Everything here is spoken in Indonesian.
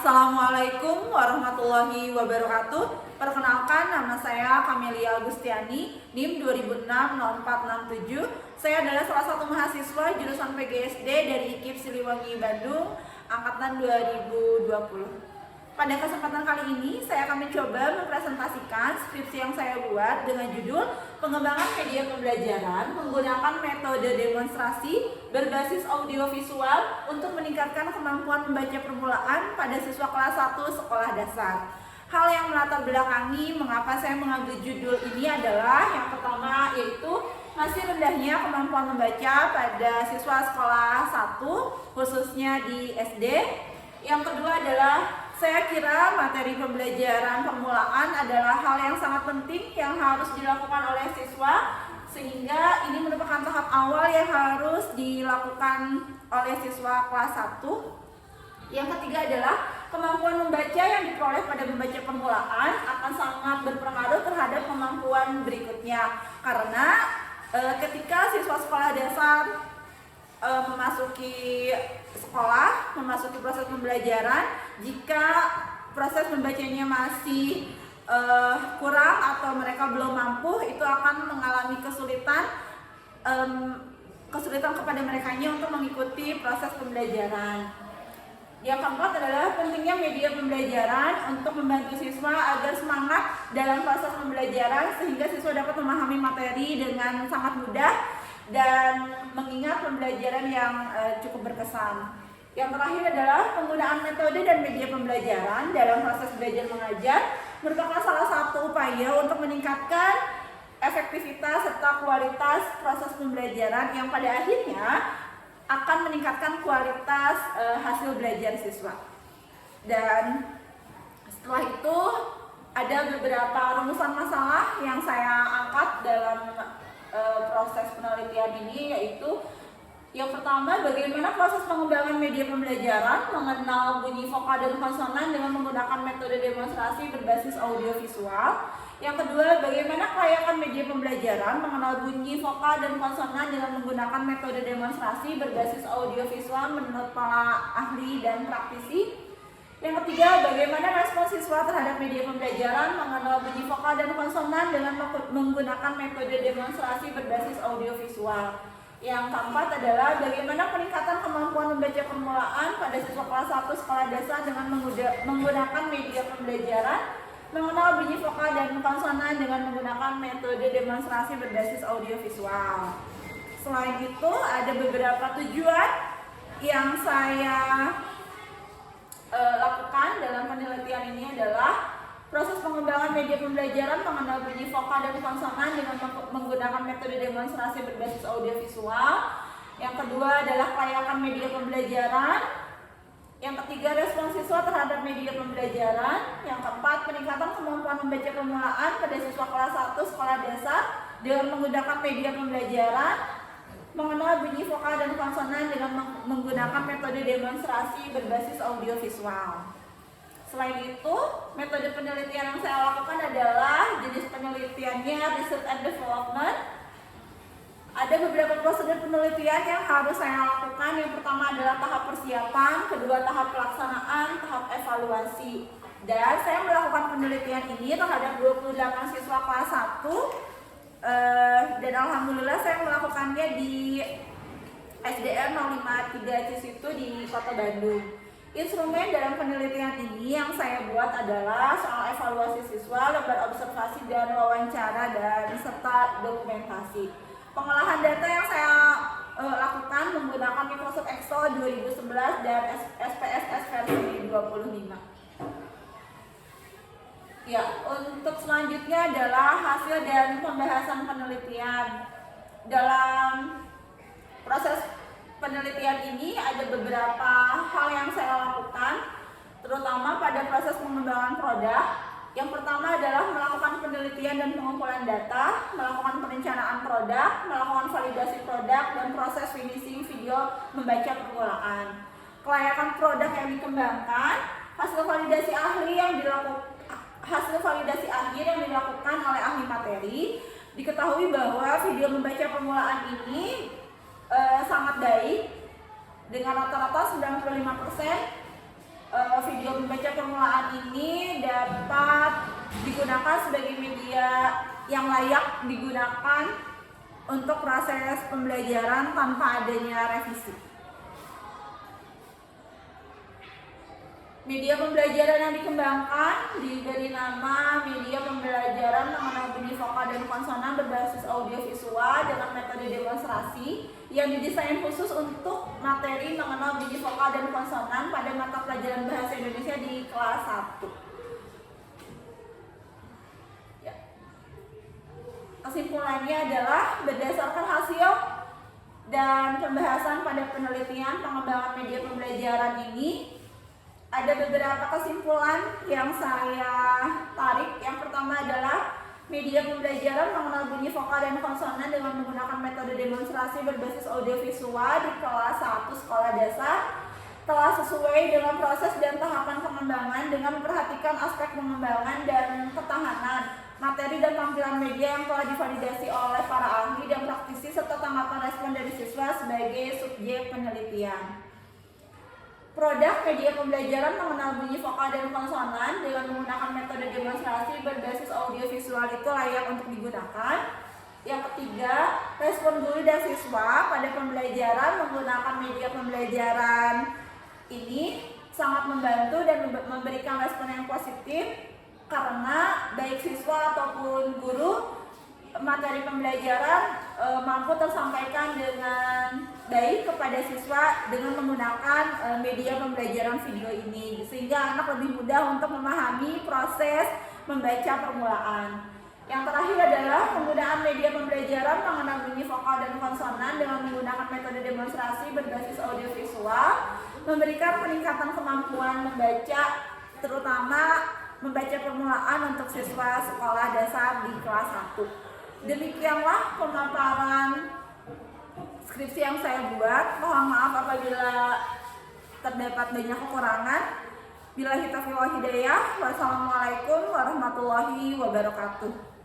Assalamualaikum warahmatullahi wabarakatuh. Perkenalkan, nama saya Kamelia Agustiani, NIM 2006-0467. Saya adalah salah satu mahasiswa jurusan PGSD dari IKIP Siliwangi, Bandung, angkatan 2020. Pada kesempatan kali ini, saya akan mencoba mempresentasikan skripsi yang saya buat dengan judul Pengembangan Media Pembelajaran menggunakan metode demonstrasi berbasis audiovisual untuk meningkatkan kemampuan membaca permulaan pada siswa kelas 1 sekolah dasar. Hal yang melatar belakangi mengapa saya mengambil judul ini adalah yang pertama yaitu masih rendahnya kemampuan membaca pada siswa sekolah 1 khususnya di SD. Yang kedua adalah saya kira materi pembelajaran permulaan adalah hal yang sangat penting yang harus dilakukan oleh siswa, sehingga ini merupakan tahap awal yang harus dilakukan oleh siswa kelas 1. Yang ketiga adalah kemampuan membaca yang diperoleh pada membaca permulaan akan sangat berpengaruh terhadap kemampuan berikutnya, karena ketika siswa sekolah dasar memasuki sekolah, memasuki proses pembelajaran, jika proses membacanya masih kurang atau mereka belum mampu, itu akan mengalami kesulitan kepada mereka untuk mengikuti proses pembelajaran. Yang keempat adalah pentingnya media pembelajaran untuk membantu siswa agar semangat dalam proses pembelajaran sehingga siswa dapat memahami materi dengan sangat mudah dan mengingat pembelajaran yang cukup berkesan. Yang terakhir adalah penggunaan metode dan media pembelajaran dalam proses belajar mengajar merupakan salah satu upaya untuk meningkatkan efektivitas serta kualitas proses pembelajaran yang pada akhirnya akan meningkatkan kualitas hasil belajar siswa. Dan setelah itu ada beberapa rumusan masalah yang saya angkat dalam proses penelitian ini, yaitu yang pertama, bagaimana proses pengembangan media pembelajaran mengenal bunyi vokal dan konsonan dengan menggunakan metode demonstrasi berbasis audiovisual. Yang kedua, bagaimana kelayakan media pembelajaran mengenal bunyi vokal dan konsonan dengan menggunakan metode demonstrasi berbasis audiovisual menurut para ahli dan praktisi. Yang ketiga, bagaimana respon siswa terhadap media pembelajaran mengenal bunyi vokal dan konsonan dengan menggunakan metode demonstrasi berbasis audiovisual. Yang keempat adalah bagaimana peningkatan kemampuan membaca permulaan pada siswa kelas 1 sekolah dasar dengan menggunakan media pembelajaran mengenal bunyi vokal dan konsonan dengan menggunakan metode demonstrasi berbasis audiovisual. Selain itu, ada beberapa tujuan yang saya lakukan dalam penelitian ini adalah proses pengembangan media pembelajaran mengenal bunyi vokal dan konsonan dengan menggunakan metode demonstrasi berbasis audiovisual. Yang kedua adalah kelayakan media pembelajaran. Yang ketiga, respon siswa terhadap media pembelajaran. Yang keempat, peningkatan kemampuan membaca permulaan pada siswa kelas 1 sekolah dasar dengan menggunakan media pembelajaran. Mengenal bunyi vokal dan konsonan dengan menggunakan metode demonstrasi berbasis audiovisual. Selain itu, metode penelitian yang saya lakukan adalah jenis penelitiannya research and development. Ada beberapa prosedur penelitian yang harus saya lakukan. Yang pertama adalah tahap persiapan, kedua tahap pelaksanaan, tahap evaluasi. Dan saya melakukan penelitian ini terhadap 28 siswa kelas 1. Dan alhamdulillah saya melakukannya di SDN 053 Cisitu di Kota Bandung. Instrumen dalam penelitian ini yang saya buat adalah soal evaluasi siswa, lembar observasi dan wawancara, dan serta dokumentasi. Pengolahan data yang saya lakukan menggunakan Microsoft Excel 2011 dan SPSS versi 25. Ya, untuk selanjutnya adalah hasil dan pembahasan penelitian. Dalam proses penelitian ini ada beberapa hal yang saya lakukan, terutama pada proses pengembangan produk. Yang pertama adalah melakukan penelitian dan pengumpulan data, melakukan perencanaan produk, melakukan validasi produk, dan proses finishing video membaca permulaan. Kelayakan produk yang dikembangkan, hasil validasi akhir yang dilakukan oleh ahli materi. Diketahui bahwa video membaca permulaan ini sangat baik dengan rata-rata 95% video membaca permulaan ini dapat digunakan sebagai media yang layak digunakan untuk proses pembelajaran tanpa adanya revisi. Media pembelajaran yang dikembangkan diberi nama media pembelajaran mengenal bunyi vokal dan konsonan berbasis audiovisual dengan metode demonstrasi yang didesain khusus untuk materi mengenal bunyi vokal dan konsonan pada mata pelajaran bahasa Indonesia di kelas 1. Ya. Kesimpulannya adalah berdasarkan hasil dan pembahasan pada penelitian pengembangan media pembelajaran ini, ada beberapa kesimpulan yang saya tarik. Yang pertama adalah media pembelajaran mengenal bunyi vokal dan konsonan dengan menggunakan metode demonstrasi berbasis audiovisual di kelas 1 sekolah dasar telah sesuai dengan proses dan tahapan pengembangan dengan memperhatikan aspek pengembangan dan ketahanan materi dan tampilan media yang telah divalidasi oleh para ahli dan praktisi serta tanggapan respon dari siswa sebagai subjek penelitian. Produk media pembelajaran mengenal bunyi vokal dan konsonan dengan menggunakan metode demonstrasi berbasis audiovisual itu layak untuk digunakan. Yang ketiga, respon guru dan siswa pada pembelajaran menggunakan media pembelajaran ini sangat membantu dan memberikan respon yang positif karena baik siswa ataupun guru materi pembelajaran mampu tersampaikan dengan baik kepada siswa dengan menggunakan media pembelajaran video ini, sehingga anak lebih mudah untuk memahami proses membaca permulaan. Yang terakhir adalah penggunaan media pembelajaran mengenal bunyi vokal dan konsonan dengan menggunakan metode demonstrasi berbasis audiovisual memberikan peningkatan kemampuan membaca, terutama membaca permulaan untuk siswa sekolah dasar di kelas 1. Demikianlah pemaparan skripsi yang saya buat. Mohon maaf apabila terdapat banyak kekurangan. Billahi taufiq wal hidayah. Wassalamualaikum warahmatullahi wabarakatuh.